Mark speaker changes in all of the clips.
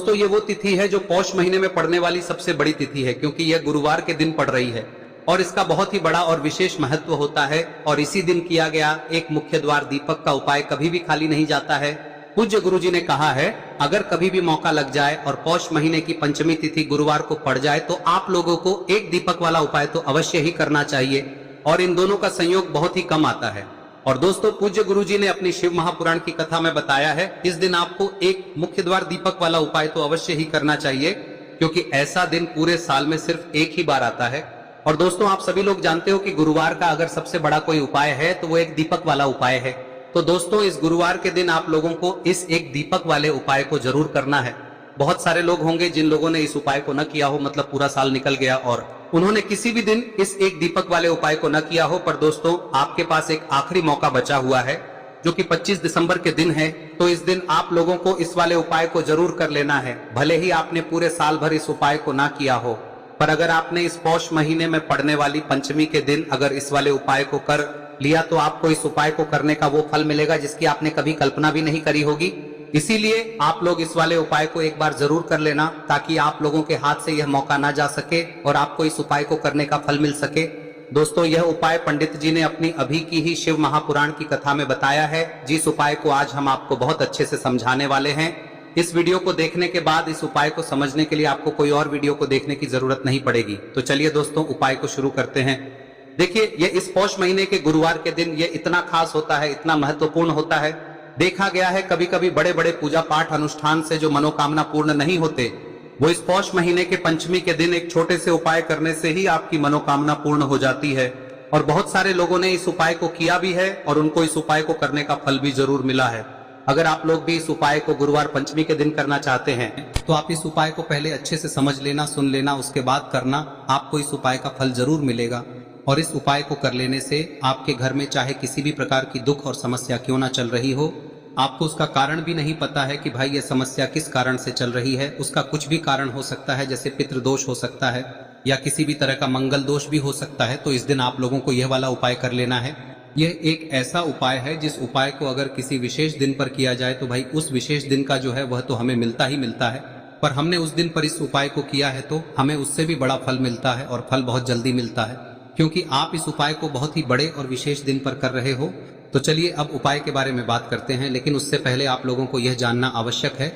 Speaker 1: दोस्तों ये वो तिथि है जो पौष महीने में पड़ने वाली सबसे बड़ी तिथि है, क्योंकि यह गुरुवार के दिन पड़ रही है और इसका बहुत ही बड़ा और विशेष महत्व होता है। और इसी दिन किया गया एक मुख्य द्वार दीपक का उपाय कभी भी खाली नहीं जाता है। पूज्य गुरुजी ने कहा है, अगर कभी भी मौका लग जाए और पौष महीने की पंचमी तिथि गुरुवार को पड़ जाए तो आप लोगों को एक दीपक वाला उपाय तो अवश्य ही करना चाहिए, और इन दोनों का संयोग बहुत ही कम आता है। और दोस्तों पूज्य गुरुजी ने अपनी शिव महापुराण की कथा में बताया है, इस दिन आपको एक मुख्य द्वार दीपक वाला उपाय तो अवश्य ही करना चाहिए, क्योंकि ऐसा दिन पूरे साल में सिर्फ एक ही बार आता है। और दोस्तों आप सभी लोग जानते हो कि गुरुवार का अगर सबसे बड़ा कोई उपाय है तो वो एक दीपक वाला उपाय है। तो दोस्तों इस गुरुवार के दिन आप लोगों को इस एक दीपक वाले उपाय को जरूर करना है। बहुत सारे लोग होंगे जिन लोगों ने इस उपाय को न किया हो, मतलब पूरा साल निकल गया और उन्होंने किसी भी दिन इस एक दीपक वाले उपाय को न किया हो, पर दोस्तों आपके पास एक आखिरी मौका बचा हुआ है जो कि 25 दिसंबर के दिन है। तो इस दिन आप लोगों को इस वाले उपाय को जरूर कर लेना है। भले ही आपने पूरे साल भर इस उपाय को ना किया हो, पर अगर आपने इस पौष महीने में पड़ने वाली पंचमी के दिन अगर इस वाले उपाय को कर लिया तो आपको इस उपाय को करने का वो फल मिलेगा जिसकी आपने कभी कल्पना भी नहीं करी होगी। इसीलिए आप लोग इस वाले उपाय को एक बार जरूर कर लेना, ताकि आप लोगों के हाथ से यह मौका ना जा सके और आपको इस उपाय को करने का फल मिल सके। दोस्तों यह उपाय पंडित जी ने अपनी अभी की ही शिव महापुराण की कथा में बताया है, जिस उपाय को आज हम आपको बहुत अच्छे से समझाने वाले हैं। इस वीडियो को देखने के बाद इस उपाय को समझने के लिए आपको कोई और वीडियो को देखने की जरूरत नहीं पड़ेगी। तो चलिए दोस्तों उपाय को शुरू करते हैं। देखिए ये इस पौष महीने के गुरुवार के दिन ये इतना खास होता है, इतना महत्वपूर्ण होता है। देखा गया है कभी कभी बड़े बड़े पूजा पाठ अनुष्ठान से जो मनोकामना पूर्ण नहीं होते, वो इस पौष महीने के पंचमी के दिन एक छोटे से उपाय करने से ही आपकी मनोकामना पूर्ण हो जाती है। और बहुत सारे लोगों ने इस उपाय को किया भी है और उनको इस उपाय को करने का फल भी जरूर मिला है। अगर आप लोग भी इस उपाय को गुरुवार पंचमी के दिन करना चाहते हैं तो आप इस उपाय को पहले अच्छे से समझ लेना, सुन लेना, उसके बाद करना। आपको इस उपाय का फल जरूर मिलेगा। और इस उपाय को कर लेने से आपके घर में चाहे किसी भी प्रकार की दुख और समस्या क्यों ना चल रही हो, आपको उसका कारण भी नहीं पता है कि भाई ये समस्या किस कारण से चल रही है, उसका कुछ भी कारण हो सकता है, जैसे पितृदोष हो सकता है या किसी भी तरह का मंगल दोष भी हो सकता है। तो इस दिन आप लोगों को यह वाला उपाय कर लेना है। यह एक ऐसा उपाय है जिस उपाय को अगर किसी विशेष दिन पर किया जाए तो भाई उस विशेष दिन का जो है वह तो हमें मिलता ही मिलता है, पर हमने उस दिन पर इस उपाय को किया है तो हमें उससे भी बड़ा फल मिलता है और फल बहुत जल्दी मिलता है, क्योंकि आप इस उपाय को बहुत ही बड़े और विशेष दिन पर कर रहे हो। तो चलिए अब उपाय के बारे में बात करते हैं, लेकिन उससे पहले आप लोगों को यह जानना आवश्यक है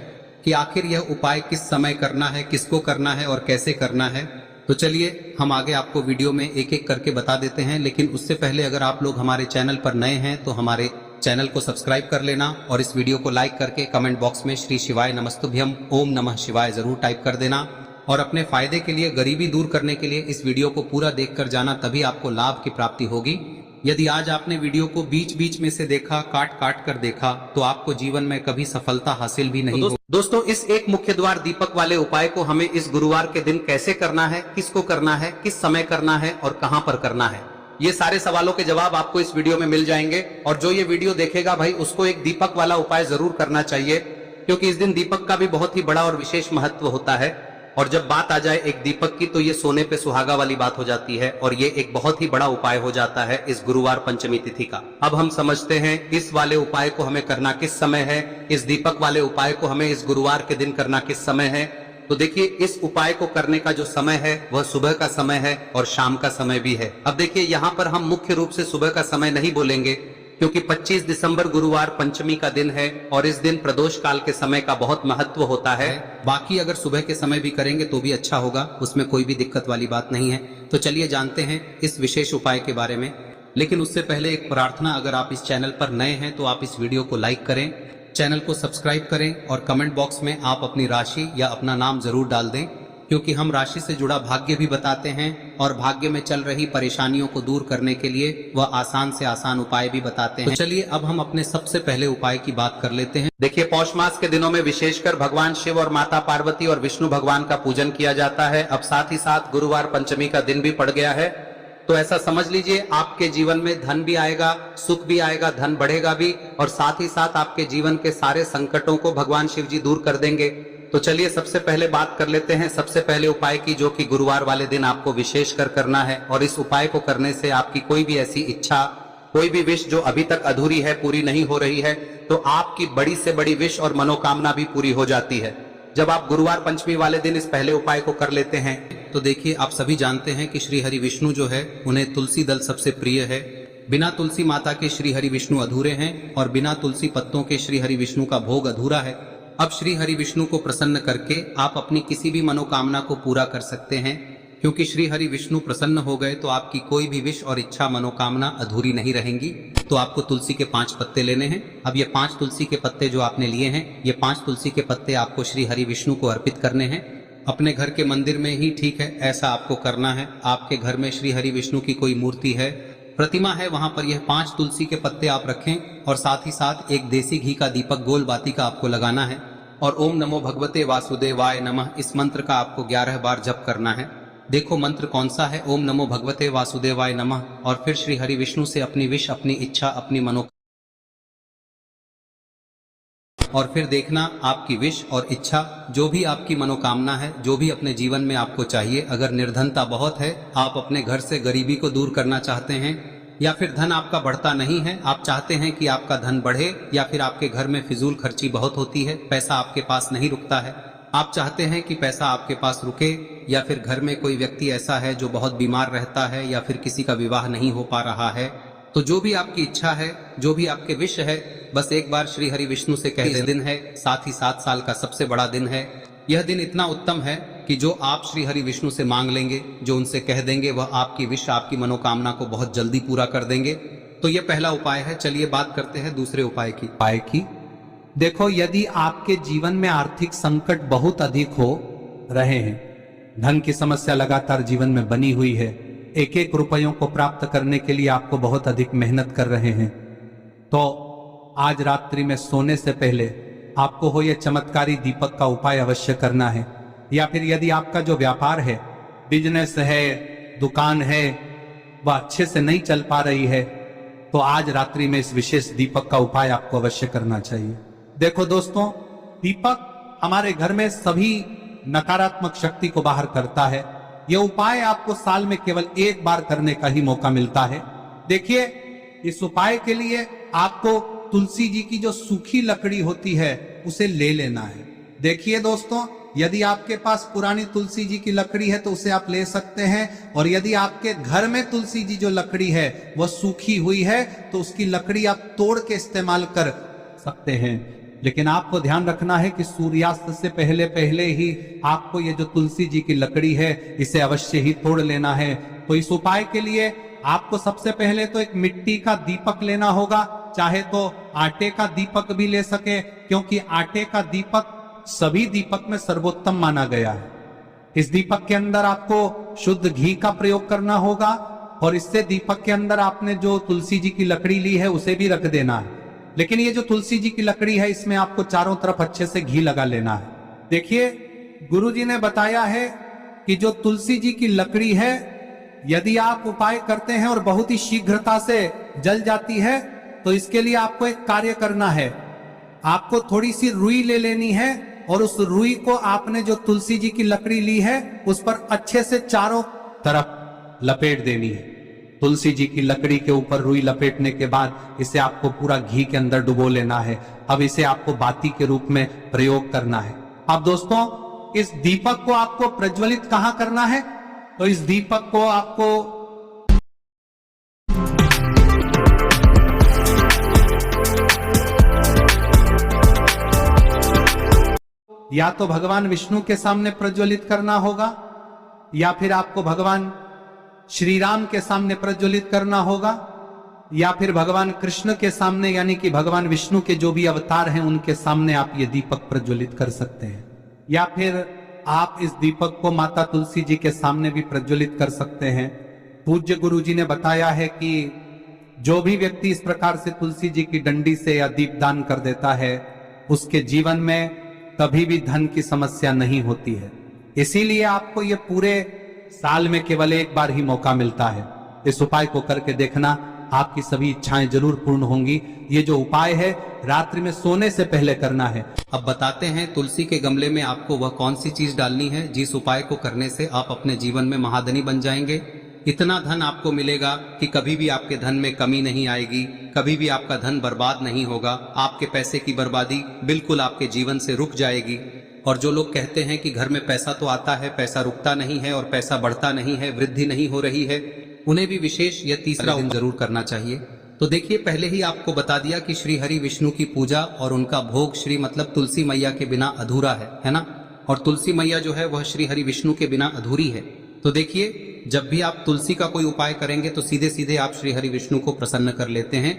Speaker 1: कि आखिर यह उपाय किस समय करना है, किसको करना है और कैसे करना है। तो चलिए हम आगे आपको वीडियो में एक एक करके बता देते हैं, लेकिन उससे पहले अगर आप लोग हमारे चैनल पर नए हैं तो हमारे चैनल को सब्सक्राइब कर लेना और इस वीडियो को लाइक करके कमेंट बॉक्स में श्री शिवाय नमस्तुभ्यम ओम नमः शिवाय जरूर टाइप कर देना। और अपने फायदे के लिए, गरीबी दूर करने के लिए इस वीडियो को पूरा देखकर जाना, तभी आपको लाभ की प्राप्ति होगी। यदि आज आपने वीडियो को बीच बीच में से देखा, काट काट कर देखा, तो आपको जीवन में कभी सफलता हासिल भी नहीं होगी। दोस्तों इस एक मुख्य द्वार दीपक वाले उपाय को हमें इस गुरुवार के दिन कैसे करना है, किसको करना है, किस समय करना है और कहां पर करना है, ये सारे सवालों के जवाब आपको इस वीडियो में मिल जाएंगे। और जो ये वीडियो देखेगा भाई उसको एक दीपक वाला उपाय जरूर करना चाहिए, क्योंकि इस दिन दीपक का भी बहुत ही बड़ा और विशेष महत्व होता है। और जब बात आ जाए एक दीपक की तो ये सोने पे सुहागा वाली बात हो जाती है और ये एक बहुत ही बड़ा उपाय हो जाता है इस गुरुवार पंचमी तिथि का। अब हम समझते हैं इस वाले उपाय को हमें करना किस समय है, इस दीपक वाले उपाय को हमें इस गुरुवार के दिन करना किस समय है। तो देखिए इस उपाय को करने का जो समय है वह सुबह का समय है और शाम का समय भी है। अब देखिए यहाँ पर हम मुख्य रूप से सुबह का समय नहीं बोलेंगे, क्योंकि 25 दिसंबर गुरुवार पंचमी का दिन है और इस दिन प्रदोष काल के समय का बहुत महत्व होता है। बाकी अगर सुबह के समय भी करेंगे तो भी अच्छा होगा, उसमें कोई भी दिक्कत वाली बात नहीं है। तो चलिए जानते हैं इस विशेष उपाय के बारे में। लेकिन उससे पहले एक प्रार्थना, अगर आप इस चैनल पर नए हैं तो आप इस वीडियो को लाइक करें, चैनल को सब्सक्राइब करें और कमेंट बॉक्स में आप अपनी राशि या अपना नाम जरूर डाल दें, क्योंकि हम राशि से जुड़ा भाग्य भी बताते हैं और भाग्य में चल रही परेशानियों को दूर करने के लिए वह आसान से आसान उपाय भी बताते हैं। तो चलिए अब हम अपने सबसे पहले उपाय की बात कर लेते हैं। देखिए पौष मास के दिनों में विशेषकर भगवान शिव और माता पार्वती और विष्णु भगवान का पूजन किया जाता है। अब साथ ही साथ गुरुवार पंचमी का दिन भी पड़ गया है, तो ऐसा समझ लीजिए आपके जीवन में धन भी आएगा, सुख भी आएगा, धन बढ़ेगा भी, और साथ ही साथ आपके जीवन के सारे संकटों को भगवान शिव जी दूर कर देंगे। तो चलिए सबसे पहले बात कर लेते हैं सबसे पहले उपाय की, जो कि गुरुवार वाले दिन आपको विशेष कर करना है। और इस उपाय को करने से आपकी कोई भी ऐसी इच्छा, कोई भी विश जो अभी तक अधूरी है, पूरी नहीं हो रही है, तो आपकी बड़ी से बड़ी विश और मनोकामना भी पूरी हो जाती है। जब आप गुरुवार पंचमी वाले दिन इस पहले उपाय को कर लेते हैं तो देखिए, आप सभी जानते हैं कि श्री हरि विष्णु जो है उन्हें तुलसी दल सबसे प्रिय है। बिना तुलसी माता के श्री हरि विष्णु अधूरे हैं और बिना तुलसी पत्तों के श्री हरि विष्णु का भोग अधूरा है। अब श्री हरि विष्णु को प्रसन्न करके आप अपनी किसी भी मनोकामना को पूरा कर सकते हैं, क्योंकि श्री हरि विष्णु प्रसन्न हो गए तो आपकी कोई भी विश और इच्छा मनोकामना अधूरी नहीं रहेंगी। तो आपको तुलसी के 5 पत्ते लेने हैं। अब ये 5 तुलसी के पत्ते जो आपने लिए हैं, ये 5 तुलसी के पत्ते आपको श्री हरि विष्णु को अर्पित करने हैं। अपने घर के मंदिर में ही ठीक है, ऐसा आपको करना है। आपके घर में श्री हरि विष्णु की कोई मूर्ति है, प्रतिमा है, वहां पर यह 5 तुलसी के पत्ते आप रखें और साथ ही साथ एक देसी घी का दीपक गोल बाती का आपको लगाना है और ओम नमो भगवते वासुदेवाय नमः इस मंत्र का आपको 11 बार जप करना है। देखो मंत्र कौन सा है, ओम नमो भगवते वासुदेवाय नमः, और फिर श्री हरि विष्णु से अपनी विश, अपनी इच्छा, अपनी मनोकामना, और फिर देखना आपकी विश और इच्छा, जो भी आपकी मनोकामना है, जो भी अपने जीवन में आपको चाहिए। अगर निर्धनता बहुत है, आप अपने घर से गरीबी को दूर करना चाहते हैं, या फिर धन आपका बढ़ता नहीं है, आप चाहते हैं कि आपका धन बढ़े, या फिर आपके घर में फिजूल खर्ची बहुत होती है, पैसा आपके पास नहीं रुकता है, आप चाहते हैं कि पैसा आपके पास रुके, या फिर घर में कोई व्यक्ति ऐसा है जो बहुत बीमार रहता है, या फिर किसी का विवाह नहीं हो पा रहा है, तो जो भी आपकी इच्छा है, जो भी आपके विश है, बस एक बार श्री हरि विष्णु से कह दें। दिन है, साथ ही 7 साल का सबसे बड़ा दिन है। यह दिन इतना उत्तम है कि जो आप श्री हरि विष्णु से मांग लेंगे, जो उनसे कह देंगे, वह आपकी विश, आपकी मनोकामना को बहुत जल्दी पूरा कर देंगे। तो यह पहला उपाय है। चलिए बात करते हैं दूसरे उपाय की।
Speaker 2: देखो, यदि आपके जीवन में आर्थिक संकट बहुत अधिक हो रहे हैं, धन की समस्या लगातार जीवन में बनी हुई है, एक एक रुपयों को प्राप्त करने के लिए आपको बहुत अधिक मेहनत कर रहे हैं, तो आज रात्रि में सोने से पहले आपको हो यह चमत्कारी दीपक का उपाय अवश्य करना है। या फिर यदि आपका जो व्यापार है, बिजनेस है, दुकान है, वह अच्छे से नहीं चल पा रही है, तो आज रात्रि में इस विशेष दीपक का उपाय आपको अवश्य करना चाहिए। देखो दोस्तों, दीपक हमारे घर में सभी नकारात्मक शक्ति को बाहर करता है। यह उपाय आपको साल में केवल एक बार करने का ही मौका मिलता है। देखिए, इस उपाय के लिए आपको तुलसी जी की जो सूखी लकड़ी होती है उसे ले लेना है। देखिए दोस्तों, यदि आपके पास पुरानी तुलसी जी की लकड़ी है तो उसे आप ले सकते हैं, और यदि आपके घर में तुलसी जी जो लकड़ी है वह सूखी हुई है तो उसकी लकड़ी आप तोड़ के इस्तेमाल कर सकते हैं। लेकिन आपको ध्यान रखना है कि सूर्यास्त से पहले पहले ही आपको ये जो तुलसी जी की लकड़ी है इसे अवश्य ही तोड़ लेना है। तो इस उपाय के लिए आपको सबसे पहले तो एक मिट्टी का दीपक लेना होगा, चाहे तो आटे का दीपक भी ले सके, क्योंकि आटे का दीपक सभी दीपक में सर्वोत्तम माना गया है। इस दीपक के अंदर आपको शुद्ध घी का प्रयोग करना होगा, और इससे दीपक के अंदर आपने जो तुलसी जी की लकड़ी ली है उसे भी रख देना है। लेकिन ये जो तुलसी जी की लकड़ी है, इसमें आपको चारों तरफ अच्छे से घी लगा लेना है। देखिए, गुरुजी ने बताया है कि जो तुलसी जी की लकड़ी है, यदि आप उपाय करते हैं और बहुत ही शीघ्रता से जल जाती है, तो इसके लिए आपको एक कार्य करना है। आपको थोड़ी सी रुई ले लेनी है, और उस रुई को आपने जो तुलसी जी की लकड़ी ली है उस पर अच्छे से चारों तरफ लपेट देनी है। तुलसी जी की लकड़ी के ऊपर रुई लपेटने के बाद इसे आपको पूरा घी के अंदर डुबो लेना है। अब इसे आपको बाती के रूप में प्रयोग करना है। अब दोस्तों, इस दीपक को आपको प्रज्वलित कहां करना है? तो इस दीपक को आपको या तो भगवान विष्णु के सामने प्रज्वलित करना होगा, या फिर आपको भगवान श्री राम के सामने प्रज्वलित करना होगा, या फिर भगवान कृष्ण के सामने, यानी कि भगवान विष्णु के जो भी अवतार हैं उनके सामने आप ये दीपक प्रज्वलित कर सकते हैं। या फिर आप इस दीपक को माता तुलसी जी के सामने भी प्रज्वलित कर सकते हैं। पूज्य गुरु जी ने बताया है कि जो भी व्यक्ति इस प्रकार से तुलसी जी की डंडी से या दीपदान कर देता है, उसके जीवन में कभी भी धन की समस्या नहीं होती है। इसीलिए आपको ये पूरे साल में केवल एक बार ही मौका मिलता है। इस उपाय को करके देखना, आपकी सभी इच्छाएं जरूर पूर्ण होंगी। ये जो उपाय है रात्रि में सोने से पहले करना है।
Speaker 1: अब बताते हैं तुलसी के गमले में आपको वह कौन सी चीज डालनी है जिस उपाय को करने से आप अपने जीवन में महाधनी बन जाएंगे। इतना धन आपको मिलेगा कि कभी भी आपके धन में कमी नहीं आएगी, कभी भी आपका धन बर्बाद नहीं होगा, आपके पैसे की बर्बादी बिल्कुल आपके जीवन से रुक जाएगी। और जो लोग कहते हैं कि घर में पैसा तो आता है, पैसा रुकता नहीं है और पैसा बढ़ता नहीं है, वृद्धि नहीं हो रही है, उन्हें भी विशेष यह तीसरा दिन जरूर करना चाहिए। तो देखिए, पहले ही आपको बता दिया कि श्री हरि विष्णु की पूजा और उनका भोग श्री मतलब तुलसी मैया के बिना अधूरा है ना। और तुलसी मैया जो है वह श्री हरि विष्णु के बिना अधूरी है। तो देखिए, जब भी आप तुलसी का कोई उपाय करेंगे तो सीधे सीधे आप श्री हरि विष्णु को प्रसन्न कर लेते हैं।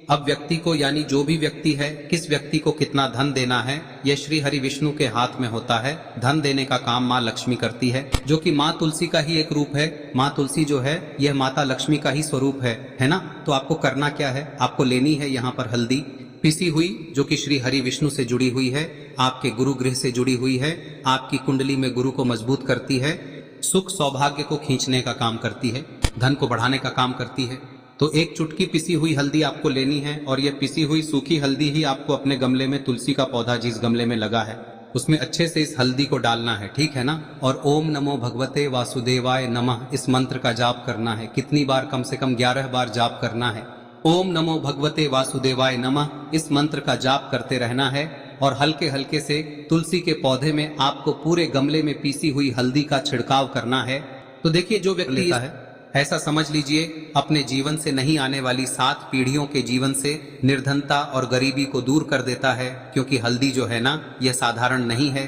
Speaker 1: अब व्यक्ति को, यानी जो भी व्यक्ति है, किस व्यक्ति को कितना धन देना है, यह श्री हरि विष्णु के हाथ में होता है। धन देने का काम माँ लक्ष्मी करती है, जो कि माँ तुलसी का ही एक रूप है। माँ तुलसी जो है यह माता लक्ष्मी का ही स्वरूप है ना। तो आपको करना क्या है, आपको लेनी है यहाँ पर हल्दी पिसी हुई, जो कि श्री हरि विष्णु से जुड़ी हुई है, आपके गुरु गृह से जुड़ी हुई है, आपकी कुंडली में गुरु को मजबूत करती है, सुख सौभाग्य को खींचने का काम करती है, धन को बढ़ाने का काम करती है। तो एक चुटकी पिसी हुई हल्दी आपको लेनी है और यह पिसी हुई सूखी हल्दी ही आपको अपने गमले में, तुलसी का पौधा जिस गमले में लगा है उसमें अच्छे से इस हल्दी को डालना है, ठीक है ना। और ओम नमो भगवते वासुदेवाय नमः इस मंत्र का जाप करना है। कितनी बार? कम से कम 11 बार जाप करना है। ओम नमो भगवते वासुदेवाय नमः इस मंत्र का जाप करते रहना है और हल्के हल्के से तुलसी के पौधे में आपको पूरे गमले में पीसी हुई हल्दी का छिड़काव करना है। तो देखिए, जो व्यक्ति लेता है, ऐसा समझ लीजिए अपने जीवन से नहीं आने वाली 7 पीढ़ियों के जीवन से निर्धनता और गरीबी को दूर कर देता है। क्योंकि हल्दी जो है ना, यह साधारण नहीं है।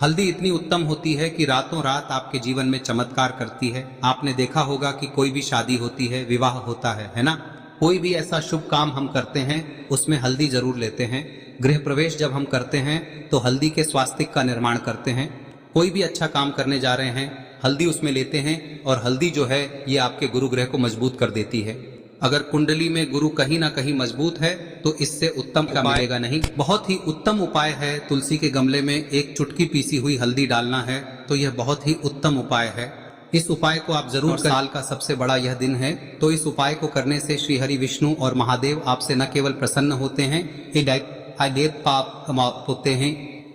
Speaker 1: हल्दी इतनी उत्तम होती है कि रातों रात आपके जीवन में चमत्कार करती है। आपने देखा होगा कि कोई भी शादी होती है, विवाह होता है ना, कोई भी ऐसा शुभ काम हम करते हैं उसमें हल्दी जरूर लेते हैं। गृह प्रवेश जब हम करते हैं तो हल्दी के स्वास्तिक का निर्माण करते हैं। कोई भी अच्छा काम करने जा रहे हैं, हल्दी उसमें लेते हैं और हल्दी जो है ये आपके गुरु ग्रह को मजबूत कर देती है। अगर कुंडली में गुरु कहीं ना कहीं मजबूत है तो इससे उत्तम क्या मिलेगा नहीं। बहुत ही उत्तम उपाय है, तुलसी के गमले में एक चुटकी पीसी हुई हल्दी डालना है, तो यह बहुत ही उत्तम उपाय है। इस उपाय को आप जरूर, साल का सबसे बड़ा यह दिन है, तो इस उपाय को करने से श्री हरि विष्णु और महादेव आपसे न केवल प्रसन्न होते हैं, पाप होते हैं,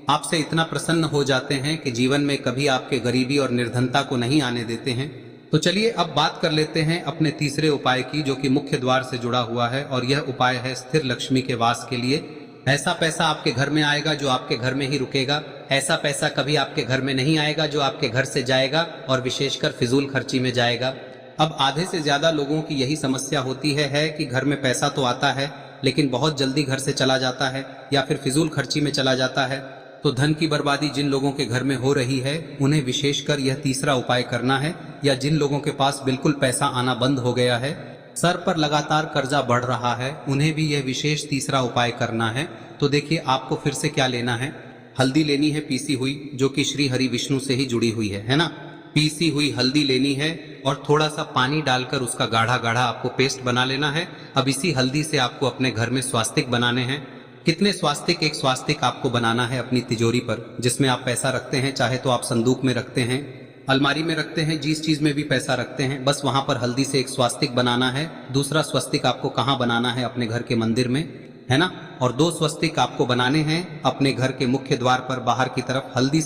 Speaker 1: आपसे इतना प्रसन्न हो जाते हैं कि जीवन में कभी आपके गरीबी और निर्धनता को नहीं आने देते हैं। तो चलिए अब बात कर लेते हैं अपने तीसरे उपाय की, जो कि मुख्य द्वार से जुड़ा हुआ है और यह उपाय है स्थिर लक्ष्मी के वास के लिए। ऐसा पैसा आपके घर में आएगा जो आपके घर में ही रुकेगा। ऐसा पैसा कभी आपके घर में नहीं आएगा जो आपके घर से जाएगा और विशेषकर फिजूल खर्ची में जाएगा। अब आधे से ज्यादा लोगों की यही समस्या होती है कि घर में पैसा तो आता है लेकिन बहुत जल्दी घर से चला जाता है या फिर फिजूल खर्ची में चला जाता है। तो धन की बर्बादी जिन लोगों के घर में हो रही है उन्हें विशेषकर यह तीसरा उपाय करना है, या जिन लोगों के पास बिल्कुल पैसा आना बंद हो गया है, सर पर लगातार कर्जा बढ़ रहा है, उन्हें भी यह विशेष तीसरा उपाय करना है। तो देखिए, आपको फिर से क्या लेना है, हल्दी लेनी है पीसी हुई, जो कि श्री हरि विष्णु से ही जुड़ी हुई है ना। पीसी हुई हल्दी लेनी है और थोड़ा सा पानी डालकर उसका गाढ़ा गाढ़ा आपको पेस्ट बना लेना है। अब इसी हल्दी से आपको अपने घर में स्वास्तिक बनाने हैं। कितने स्वास्तिक? एक स्वास्तिक आपको बनाना है अपनी तिजोरी पर, जिसमें आप पैसा रखते हैं, चाहे तो आप संदूक में रखते हैं, अलमारी में रखते हैं, जिस चीज में भी पैसा रखते हैं, बस वहां पर हल्दी से एक स्वास्तिक बनाना है। दूसरा स्वस्तिक आपको कहाँ बनाना है? अपने घर के मंदिर में, है ना। और 2 स्वस्तिक आपको बनाने हैं अपने घर के मुख्य द्वार पर बाहर की तरफ। हल्दी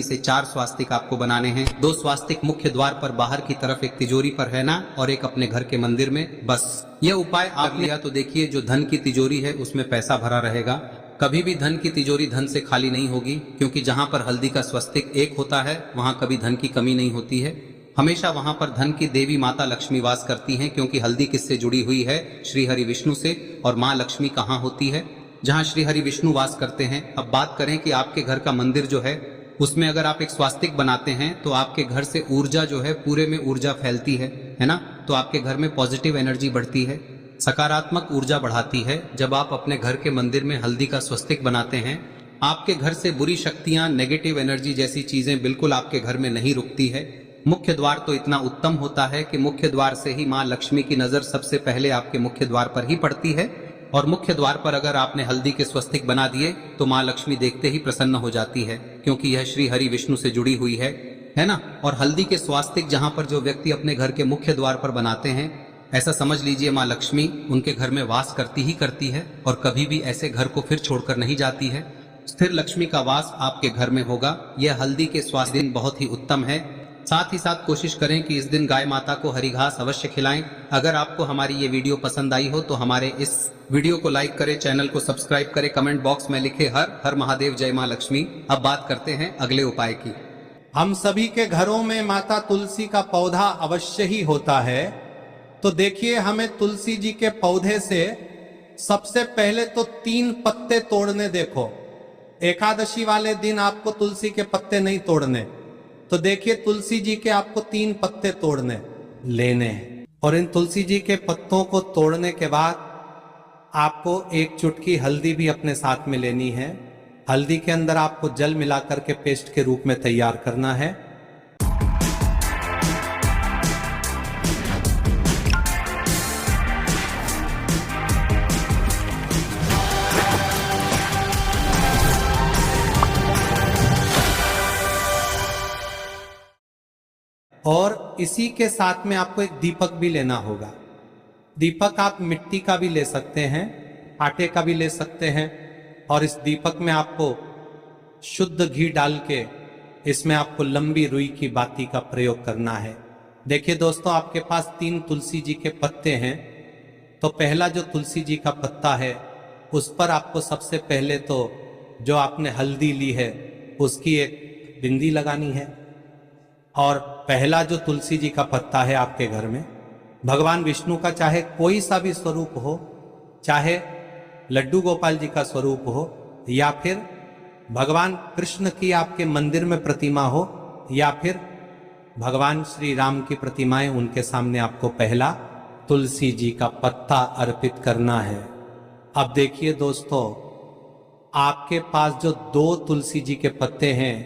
Speaker 1: से 4 स्वास्तिक आपको बनाने हैं। 2 स्वास्तिक मुख्य द्वार पर बाहर की तरफ, एक तिजोरी पर है ना, और एक अपने घर के मंदिर में। बस यह उपाय आप लिया तो देखिए, जो धन की तिजोरी है उसमें पैसा भरा रहेगा। कभी भी धन की तिजोरी धन से खाली नहीं होगी, क्योंकि जहां पर हल्दी का स्वस्तिक एक होता है वहां कभी धन की कमी नहीं होती है। हमेशा वहां पर धन की देवी माता लक्ष्मी वास करती हैं, क्योंकि हल्दी किससे जुड़ी हुई है? श्री हरि विष्णु से। और माँ लक्ष्मी कहाँ होती है? जहाँ श्री हरि विष्णु वास करते हैं। अब बात करें कि आपके घर का मंदिर जो है उसमें अगर आप एक स्वास्तिक बनाते हैं तो आपके घर से ऊर्जा जो है, पूरे में ऊर्जा फैलती है ना। तो आपके घर में पॉजिटिव एनर्जी बढ़ती है, सकारात्मक ऊर्जा बढ़ाती है। जब आप अपने घर के मंदिर में हल्दी का स्वस्तिक बनाते हैं, आपके घर से बुरी शक्तियां, नेगेटिव एनर्जी जैसी चीजें बिल्कुल आपके घर में नहीं रुकती है। मुख्य द्वार तो इतना उत्तम होता है कि मुख्य द्वार से ही माँ लक्ष्मी की नजर सबसे पहले आपके मुख्य द्वार पर ही पड़ती है। और मुख्य द्वार पर अगर आपने हल्दी के स्वस्तिक बना दिए तो माँ लक्ष्मी देखते ही प्रसन्न हो जाती है, क्योंकि यह श्री हरि विष्णु से जुड़ी हुई है ना। और हल्दी के स्वास्तिक जहां पर जो व्यक्ति अपने घर के मुख्य द्वार पर बनाते हैं, ऐसा समझ लीजिए माँ लक्ष्मी उनके घर में वास करती ही करती है और कभी भी ऐसे घर को फिर छोड़कर नहीं जाती है। स्थिर लक्ष्मी का वास आपके घर में होगा। यह हल्दी के स्वास्थ्य दिन बहुत ही उत्तम है। साथ ही साथ कोशिश करें कि इस दिन गाय माता को हरी घास अवश्य खिलाएं। अगर आपको हमारी ये वीडियो पसंद आई हो तो हमारे इस वीडियो को लाइक करें, चैनल को सब्सक्राइब करें, कमेंट बॉक्स में लिखे हर हर महादेव, जय मां लक्ष्मी। अब बात करते हैं अगले उपाय की।
Speaker 2: हम सभी के घरों में माता तुलसी का पौधा अवश्य ही होता है। तो देखिए, हमें तुलसी जी के पौधे से सबसे पहले तो 3 पत्ते तोड़ने। देखो, एकादशी वाले दिन आपको तुलसी के पत्ते नहीं तोड़ने। तो देखिए, तुलसी जी के आपको 3 पत्ते तोड़ने लेने हैं। और इन तुलसी जी के पत्तों को तोड़ने के बाद आपको 1 चुटकी हल्दी भी अपने साथ में लेनी है। हल्दी के अंदर आपको जल मिलाकर के पेस्ट के रूप में तैयार करना है। और इसी के साथ में आपको एक दीपक भी लेना होगा। दीपक आप मिट्टी का भी ले सकते हैं, आटे का भी ले सकते हैं। और इस दीपक में आपको शुद्ध घी डाल के इसमें आपको लंबी रुई की बाती का प्रयोग करना है। देखिए दोस्तों, आपके पास 3 तुलसी जी के पत्ते हैं। तो पहला जो तुलसी जी का पत्ता है उस पर आपको सबसे पहले तो जो आपने हल्दी ली है उसकी एक बिंदी लगानी है। और पहला जो तुलसी जी का पत्ता है आपके घर में, भगवान विष्णु का चाहे कोई सा भी स्वरूप हो, चाहे लड्डू गोपाल जी का स्वरूप हो, या फिर भगवान कृष्ण की आपके मंदिर में प्रतिमा हो, या फिर भगवान श्री राम की प्रतिमाएं, उनके सामने आपको पहला तुलसी जी का पत्ता अर्पित करना है। अब देखिए दोस्तों, आपके पास जो 2 तुलसी जी के पत्ते हैं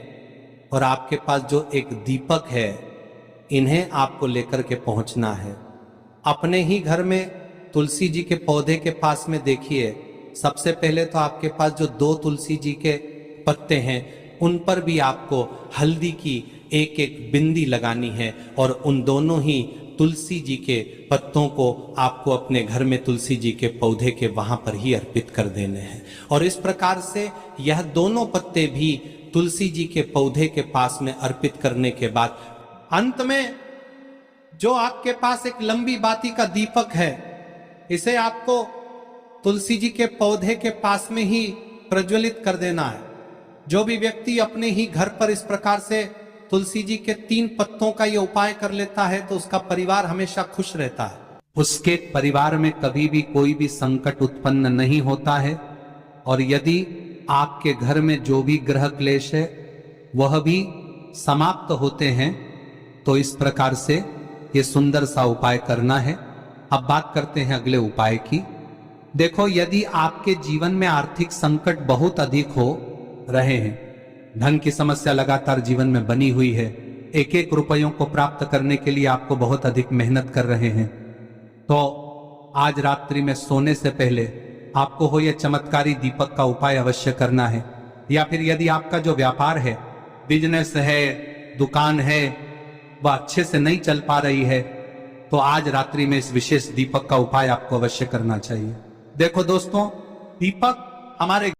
Speaker 2: और आपके पास जो एक दीपक है, इन्हें आपको लेकर के पहुंचना है। अपने ही घर में तुलसी जी के पौधे के पास में देखिए, सबसे पहले तो आपके पास जो 2 तुलसी जी के पत्ते हैं उन पर भी आपको हल्दी की एक बिंदी लगानी है। और उन दोनों ही तुलसी जी के पत्तों को आपको अपने घर में तुलसी जी के पौधे के वहां पर ही अर्पित कर देने हैं। और इस प्रकार से यह दोनों पत्ते भी तुलसी जी के पौधे के पास में अर्पित करने के बाद अंत में जो आपके पास एक लंबी बाती का दीपक है, इसे आपको तुलसी जी के पौधे के पास में ही प्रज्वलित कर देना है। जो भी व्यक्ति अपने ही घर पर इस प्रकार से तुलसी जी के 3 पत्तों का यह उपाय कर लेता है तो उसका परिवार हमेशा खुश रहता है। उसके परिवार में कभी भी कोई भी संकट उत्पन्न नहीं होता है। और यदि आपके घर में जो भी ग्रह क्लेश है वह भी समाप्त होते हैं। तो इस प्रकार से ये सुंदर सा उपाय करना है। अब बात करते हैं अगले उपाय की। देखो, यदि आपके जीवन में आर्थिक संकट बहुत अधिक हो रहे हैं, धन की समस्या लगातार जीवन में बनी हुई है, एक रुपयों को प्राप्त करने के लिए आपको बहुत अधिक मेहनत कर रहे हैं, तो आज रात्रि में सोने से पहले आपको हो यह चमत्कारी दीपक का उपाय अवश्य करना है। या फिर यदि आपका जो व्यापार है, बिजनेस है, दुकान है, वह अच्छे से नहीं चल पा रही है, तो आज रात्रि में इस विशेष दीपक का उपाय आपको अवश्य करना चाहिए। देखो दोस्तों, दीपक हमारे